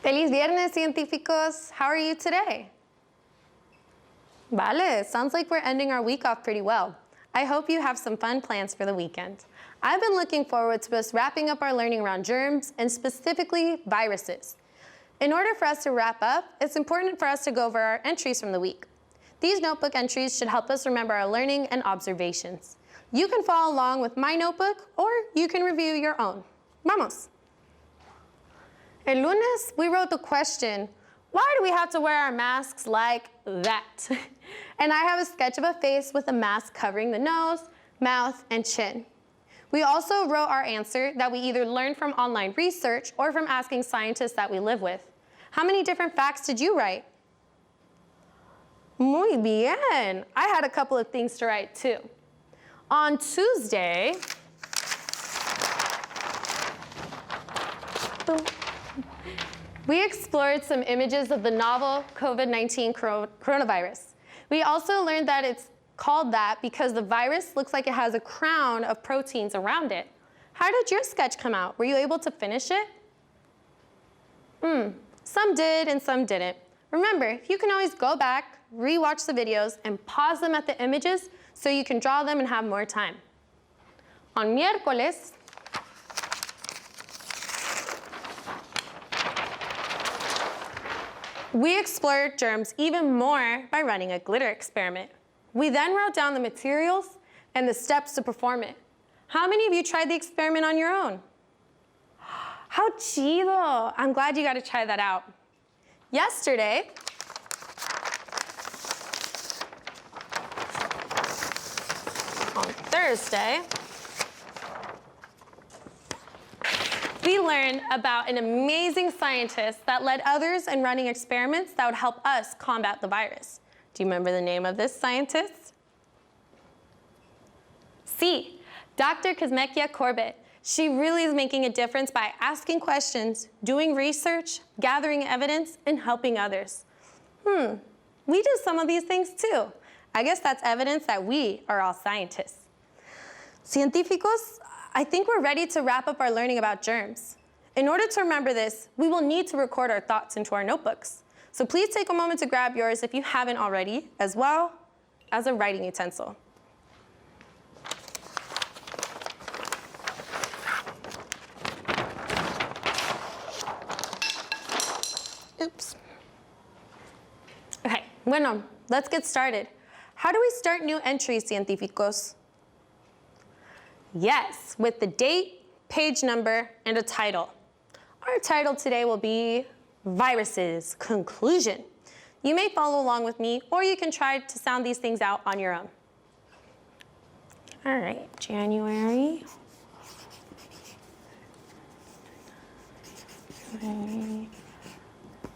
Feliz viernes, científicos. How are you today? Vale, sounds like we're ending our week off pretty well. I hope you have some fun plans for the weekend. I've been looking forward to us wrapping up our learning around germs and specifically viruses. In order for us to wrap up, it's important for us to go over our entries from the week. These notebook entries should help us remember our learning and observations. You can follow along with my notebook or you can review your own. Vamos! El lunes, we wrote the question, why do we have to wear our masks like that? And I have a sketch of a face with a mask covering the nose, mouth, and chin. We also wrote our answer that we either learned from online research or from asking scientists that we live with. How many different facts did you write? Muy bien. I had a couple of things to write too. On Tuesday, we explored some images of the novel COVID-19 coronavirus. We also learned that it's called that because the virus looks like it has a crown of proteins around it. How did your sketch come out? Were you able to finish it? Some did and some didn't. Remember, you can always go back, rewatch the videos, and pause them at the images so you can draw them and have more time. On miércoles, we explored germs even more by running a glitter experiment. We then wrote down the materials and the steps to perform it. How many of you tried the experiment on your own? How chido! I'm glad you got to try that out. Yesterday, on Thursday, we learned about an amazing scientist that led others in running experiments that would help us combat the virus. Do you remember the name of this scientist? Sí, Dr. Kizzmekia Corbett. She really is making a difference by asking questions, doing research, gathering evidence, and helping others. We do some of these things too. I guess that's evidence that we are all scientists. Científicos, I think we're ready to wrap up our learning about germs. In order to remember this, we will need to record our thoughts into our notebooks. So please take a moment to grab yours if you haven't already, as well as a writing utensil. Oops. Okay, bueno, let's get started. How do we start new entries, científicos? Yes, with the date, page number, and a title. Our title today will be Viruses, Conclusion. You may follow along with me, or you can try to sound these things out on your own. All right, January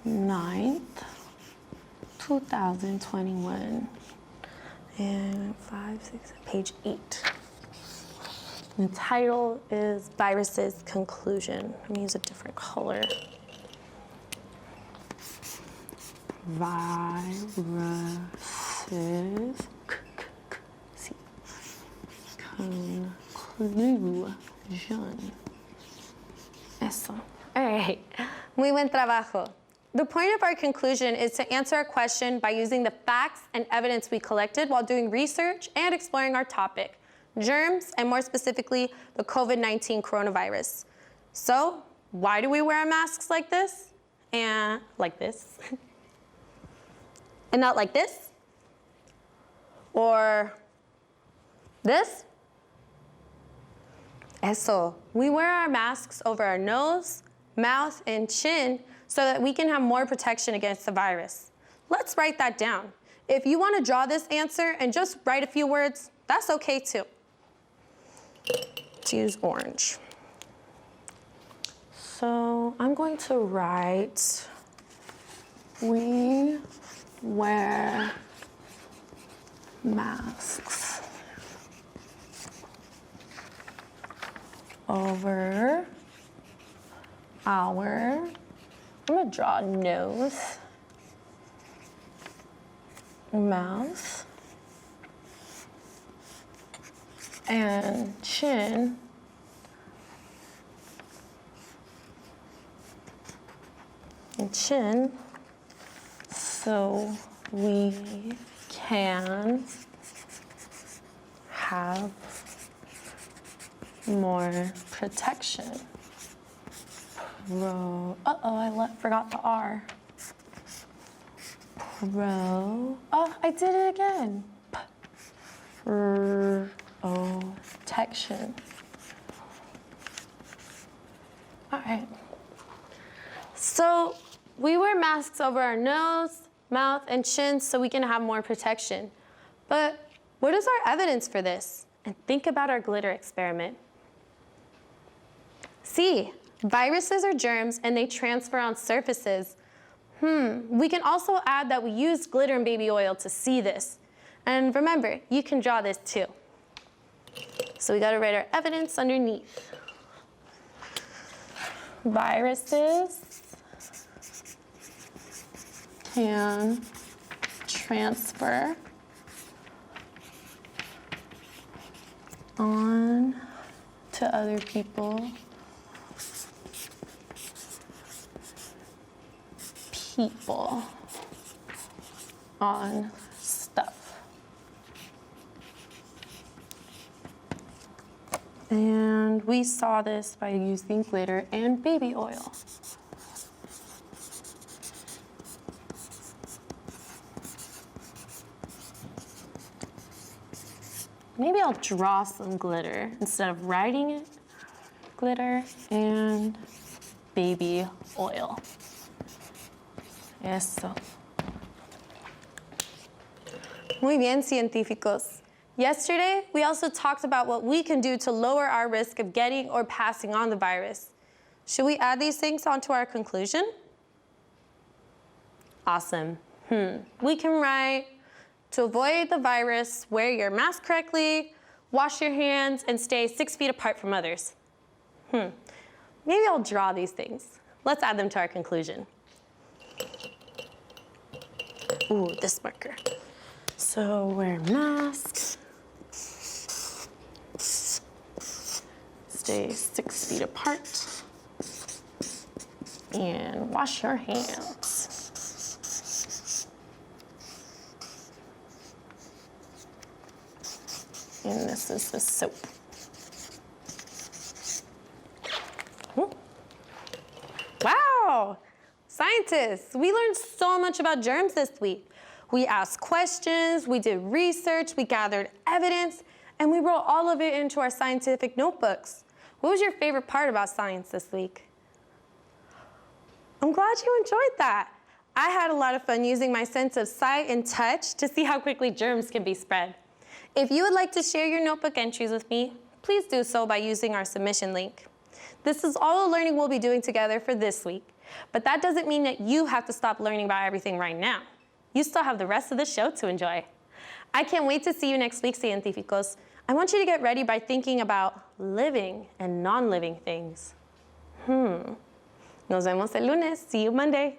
9th, 2021, and page 8. The title is Viruses, Conclusion. Let me use a different color. Viruses, conclusion. Eso. All right, muy buen trabajo. The point of our conclusion is to answer a question by using the facts and evidence we collected while doing research and exploring our topic, germs, and more specifically, the COVID-19 coronavirus. So, why do we wear masks like this? And like this? And not like this? Or this? Eso. We wear our masks over our nose, mouth, and chin so that we can have more protection against the virus. Let's write that down. If you want to draw this answer and just write a few words, that's okay too. Let's use orange. So I'm going to write, we wear masks over our, I'm gonna draw nose, mouth, and chin and chin so we can have more protection. I forgot the R. I did it again. Protection. All right. So we wear masks over our nose, mouth, and chin so we can have more protection. But what is our evidence for this? And think about our glitter experiment. See, viruses are germs and they transfer on surfaces. We can also add that we used glitter and baby oil to see this. And remember, you can draw this too. So we gotta write our evidence underneath. Viruses can transfer on to other people. On stuff. And we saw this by using glitter and baby oil. Maybe I'll draw some glitter instead of writing it. Glitter and baby oil. Eso. Muy bien, científicos. Yesterday, we also talked about what we can do to lower our risk of getting or passing on the virus. Should we add these things onto our conclusion? Awesome. We can write, to avoid the virus, wear your mask correctly, wash your hands, and stay 6 feet apart from others. Maybe I'll draw these things. Let's add them to our conclusion. Ooh, this marker. So wear masks. Stay 6 feet apart. And wash your hands. And this is the soap. Wow! Scientists, we learned so much about germs this week. We asked questions, we did research, we gathered evidence, and we wrote all of it into our scientific notebooks. What was your favorite part about science this week? I'm glad you enjoyed that. I had a lot of fun using my sense of sight and touch to see how quickly germs can be spread. If you would like to share your notebook entries with me, please do so by using our submission link. This is all the learning we'll be doing together for this week. But that doesn't mean that you have to stop learning about everything right now. You still have the rest of the show to enjoy. I can't wait to see you next week, científicos. I want you to get ready by thinking about living and non-living things. Nos vemos el lunes. See you Monday.